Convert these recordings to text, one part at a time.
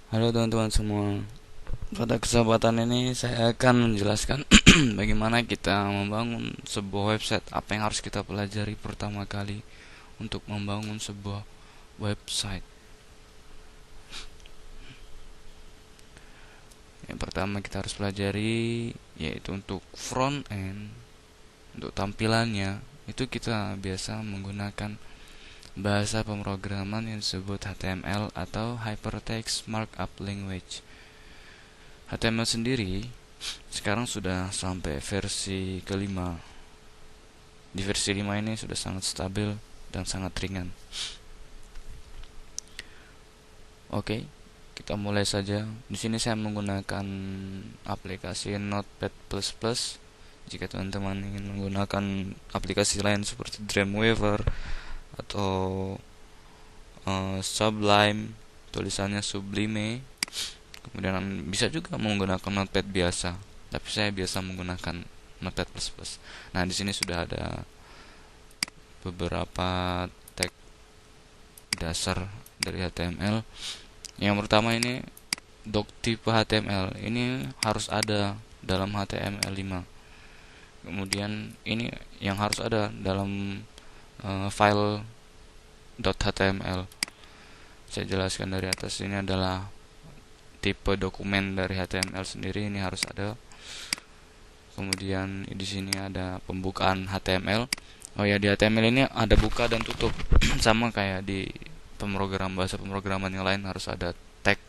Halo teman-teman semua. Pada kesempatan ini saya akan menjelaskan bagaimana kita membangun sebuah website. Apa yang harus kita pelajari pertama kali untuk membangun sebuah website. Yang pertama kita harus pelajari yaitu untuk front end. Untuk tampilannya itu kita biasa menggunakan bahasa pemrograman yang disebut HTML atau Hypertext Markup Language. HTML sendiri sekarang sudah sampai versi kelima. Di versi 5 ini sudah sangat stabil dan sangat ringan. Oke, kita mulai saja. Di sini saya menggunakan aplikasi Notepad++. Jika teman-teman ingin menggunakan aplikasi lain seperti Dreamweaver atau Sublime, tulisannya Sublime, kemudian bisa juga menggunakan Notepad biasa. Tapi saya biasa menggunakan Notepad++. Nah, di sini sudah ada beberapa tag dasar dari HTML. Yang pertama ini doc tipe HTML. Ini harus ada dalam HTML5. Kemudian ini yang harus ada dalam file .html. Saya jelaskan dari atas, ini adalah tipe dokumen dari HTML sendiri, ini harus ada. Kemudian di sini ada pembukaan HTML. Oh ya, di HTML ini ada buka dan tutup. Sama kayak di bahasa pemrograman yang lain, harus ada tag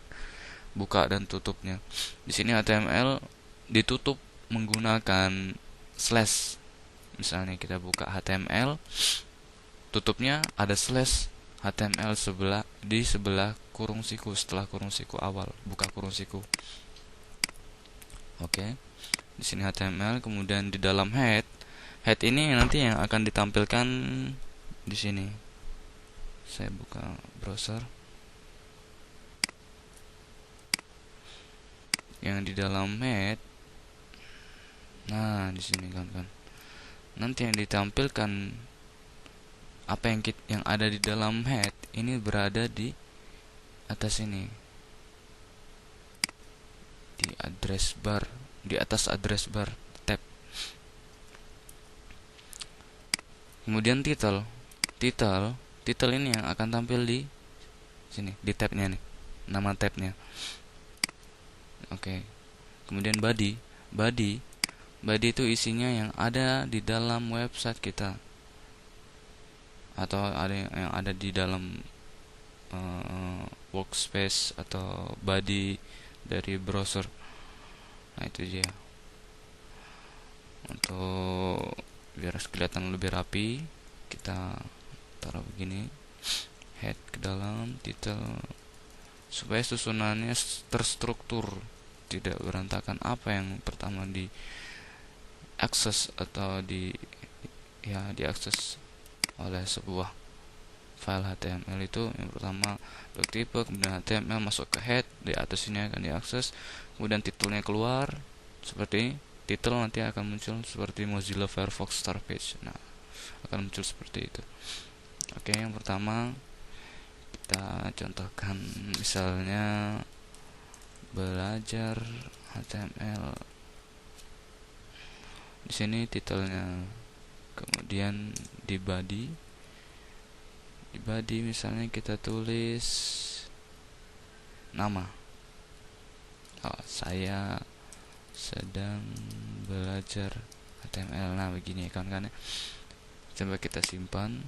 buka dan tutupnya. Di sini HTML ditutup menggunakan slash. Misalnya kita buka HTML, tutupnya ada slash HTML di sebelah kurung siku, setelah kurung siku awal, buka kurung siku. Oke. Di sini HTML, kemudian di dalam head ini nanti yang akan ditampilkan di sini. Saya buka browser. Yang di dalam head, nah di sini kan. Nanti yang ditampilkan apa yang ada di dalam head ini berada di atas ini, di address bar, di atas address bar tab. Kemudian title ini yang akan tampil di sini, di tabnya nih, nama tabnya. Oke. Kemudian body itu isinya yang ada di dalam website kita, atau ada yang ada di dalam workspace atau body dari browser. Nah, itu dia. Untuk biar kelihatan lebih rapi, kita taruh begini, head ke dalam, title, supaya susunannya terstruktur, tidak berantakan. Apa yang pertama diakses atau diakses oleh sebuah file HTML itu, yang pertama doc tipe, kemudian HTML masuk ke head, di atas ini akan diakses, kemudian titelnya keluar seperti ini. Title nanti akan muncul seperti Mozilla Firefox Start Page. Nah, akan muncul seperti itu. Oke, yang pertama kita contohkan, misalnya belajar HTML. Di sini titelnya, kemudian di body misalnya kita tulis nama. Saya sedang belajar HTML. Nah, begini kan ya. Coba kita simpan.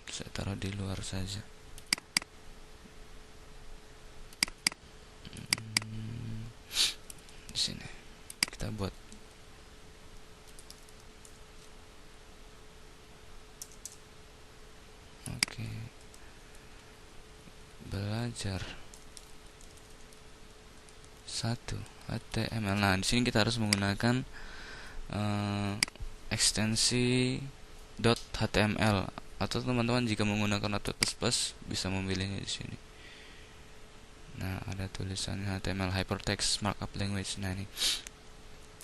Saya taruh di luar saja. Di sini kita buat belajar 1 HTML. Nah, di sini kita harus menggunakan ekstensi .html, atau teman-teman jika menggunakan Notepad++ bisa memilihnya di sini. Nah, ada tulisannya HTML Hypertext Markup Language. Nah, ini,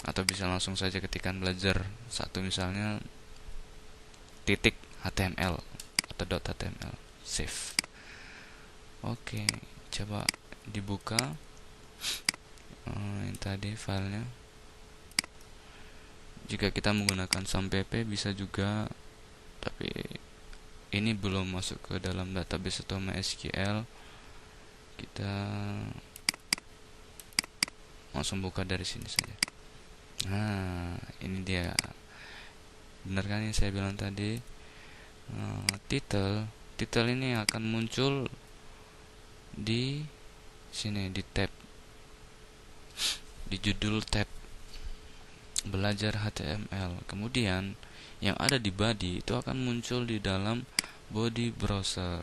atau bisa langsung saja ketikkan belajar 1 misalnya titik .html atau .html save. Oke, coba dibuka yang tadi filenya. Jika kita menggunakan SAMPP bisa juga, tapi ini belum masuk ke dalam database atau MySQL. Kita langsung buka dari sini saja. Nah, ini dia. Benar kan yang saya bilang tadi? Title ini akan muncul di sini, di tab, di judul tab belajar HTML. Kemudian yang ada di body itu akan muncul di dalam body browser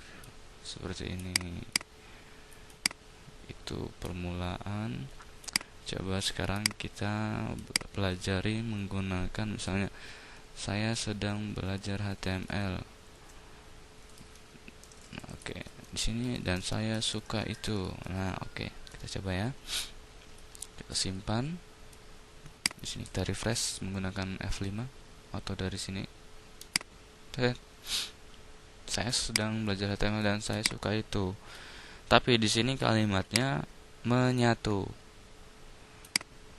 seperti ini. Itu permulaan. Coba sekarang kita pelajari menggunakan, misalnya saya sedang belajar HTML. Nah, oke, di sini, dan saya suka itu. Nah, oke, kita coba ya. Kita simpan. Di sini kita refresh menggunakan F5 atau dari sini. Saya sedang belajar HTML dan saya suka itu. Tapi di sini kalimatnya menyatu.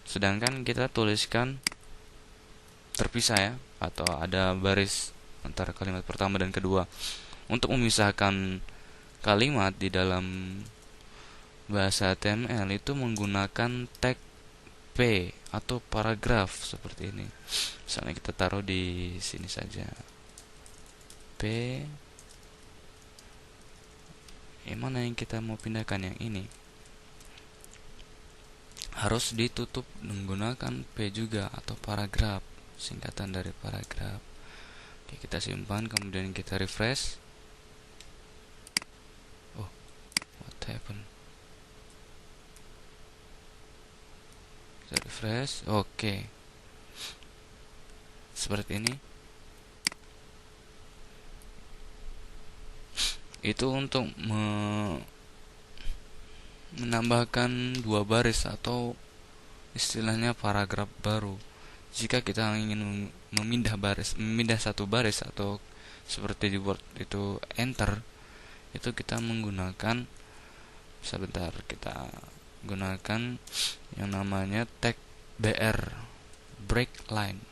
Sedangkan kita tuliskan terpisah ya, atau ada baris antara kalimat pertama dan kedua. Untuk memisahkan kalimat di dalam bahasa HTML itu menggunakan tag P atau paragraf seperti ini. Misalnya kita taruh di sini saja. P. Yang mana yang kita mau pindahkan? Yang ini. Harus ditutup menggunakan P juga, atau paragraf, singkatan dari paragraf. Oke, kita simpan, kemudian kita refresh. Oh, what happened? Kita refresh. Oke, seperti ini. Itu untuk menambahkan dua baris atau istilahnya paragraf baru. Jika kita ingin memindah satu baris atau seperti di Word itu enter, itu kita menggunakan, sebentar, kita gunakan yang namanya tag BR, break line.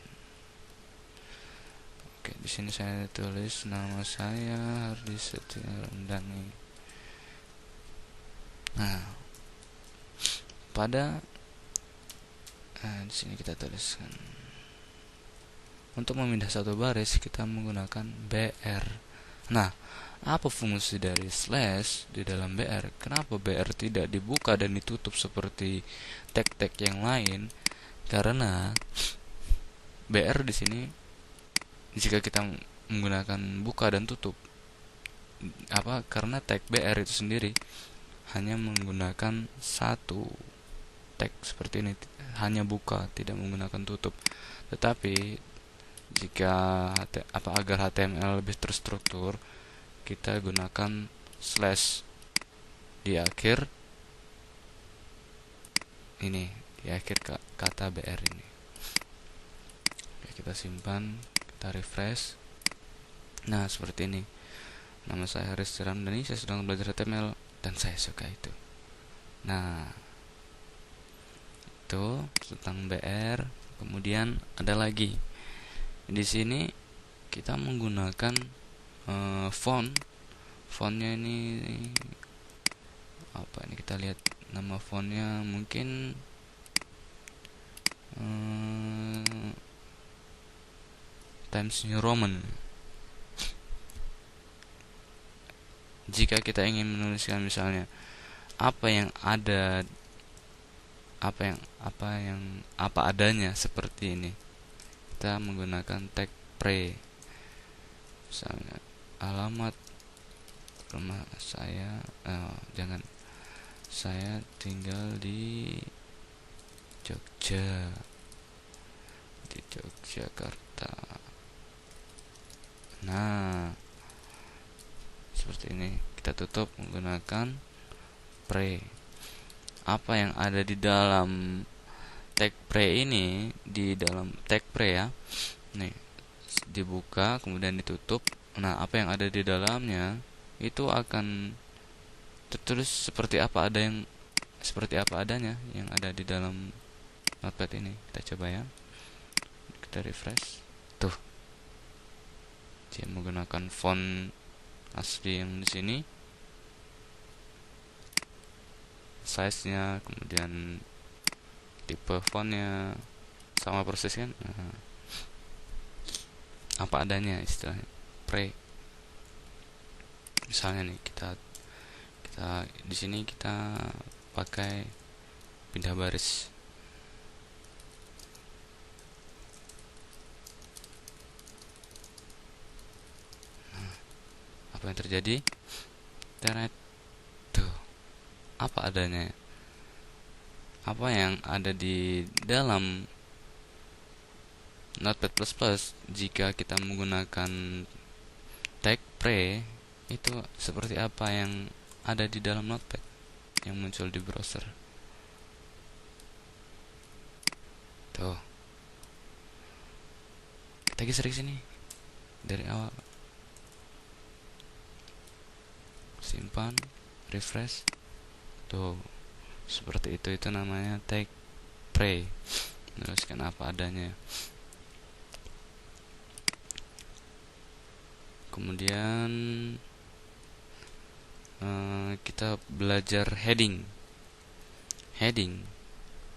Oke, di sini saya tulis nama saya Hardi Setiarandani. Nah, di sini kita tuliskan. Untuk memindah satu baris kita menggunakan BR. Nah, apa fungsi dari slash di dalam BR? Kenapa BR tidak dibuka dan ditutup seperti tag-tag yang lain? Karena BR di sini, jika kita menggunakan buka dan tutup, karena tag BR itu sendiri hanya menggunakan satu tag seperti ini, hanya buka, tidak menggunakan tutup. Tetapi jika agar HTML lebih terstruktur, kita gunakan slash di akhir ini, di akhir kata BR ini. Oke, kita simpan, kita refresh. Nah, seperti ini. Nama saya Haris Setiarandani, saya sedang belajar HTML dan saya suka itu. Nah, itu tentang BR. Kemudian ada lagi di sini, kita menggunakan fontnya ini apa ini, kita lihat nama fontnya, mungkin Times New Roman. Jika kita ingin menuliskan misalnya apa adanya seperti ini, kita menggunakan tag pre. Misalnya alamat rumah saya, saya tinggal di Yogyakarta. Nah, seperti ini. Kita tutup menggunakan pre. Apa yang ada di dalam tag pre ini, di dalam tag pre ya, nih, dibuka kemudian ditutup Nah, apa yang ada di dalamnya itu akan tertulis seperti apa adanya yang ada di dalam notepad ini. Kita coba ya. Kita refresh. Tuh, dia menggunakan font asli yang di sini. Size-nya, kemudian tipe fontnya sama persis kan. Nah, apa adanya istilahnya. Misalnya nih kita di sini kita pakai pindah baris. Apa yang terjadi? Teret. Tuh, apa adanya. Apa yang ada di dalam Notepad++ jika kita menggunakan tag pre itu seperti apa yang ada di dalam Notepad yang muncul di browser. Tuh, kita geser ke sini dari awal. Simpan, refresh. Tuh, seperti itu namanya tag pre. Menuliskan apa adanya. Kemudian kita belajar heading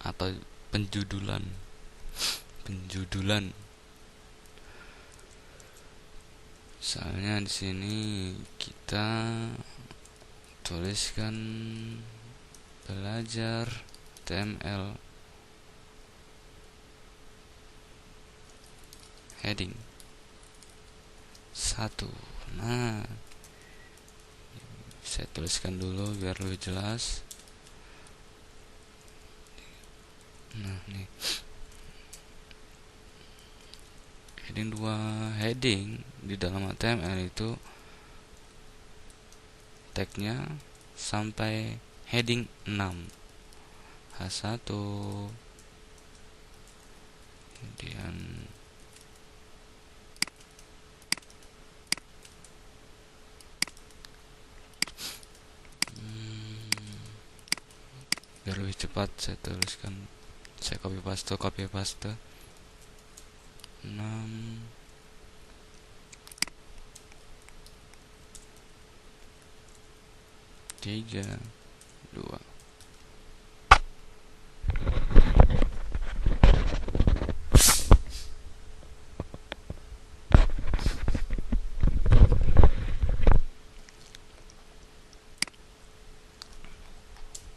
atau penjudulan. Misalnya di sini kita tuliskan belajar HTML heading 1. Nah, saya tuliskan dulu biar lebih jelas. Nah, nih heading 2. Heading di dalam HTML itu tagnya sampai heading 6 H1, kemudian biar lebih cepat saya tuliskan, saya copy paste 6 3 2.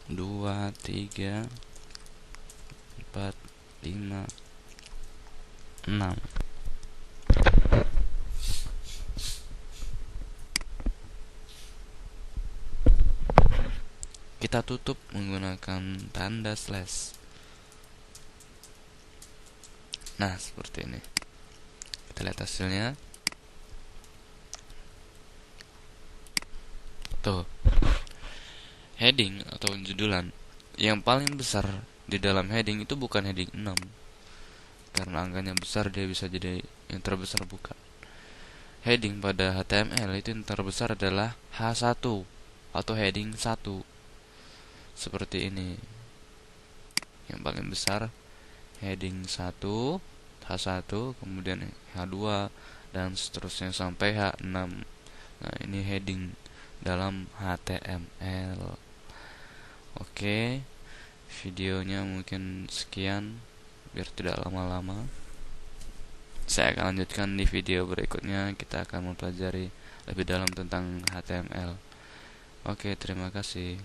Dua, 3, 4, 5, 6. Kita tutup menggunakan tanda slash. Nah, seperti ini. Kita lihat hasilnya. Tuh, heading atau judulan yang paling besar di dalam heading itu bukan heading 6. Karena angkanya besar, dia bisa jadi yang terbesar bukan. Heading pada HTML itu yang terbesar adalah H1 atau heading 1. Seperti ini. Yang paling besar heading 1, H1, kemudian H2 dan seterusnya sampai H6. Nah, ini heading dalam HTML. Oke, videonya mungkin sekian biar tidak lama-lama. Saya akan lanjutkan di video berikutnya. Kita akan mempelajari lebih dalam tentang HTML. Oke, terima kasih.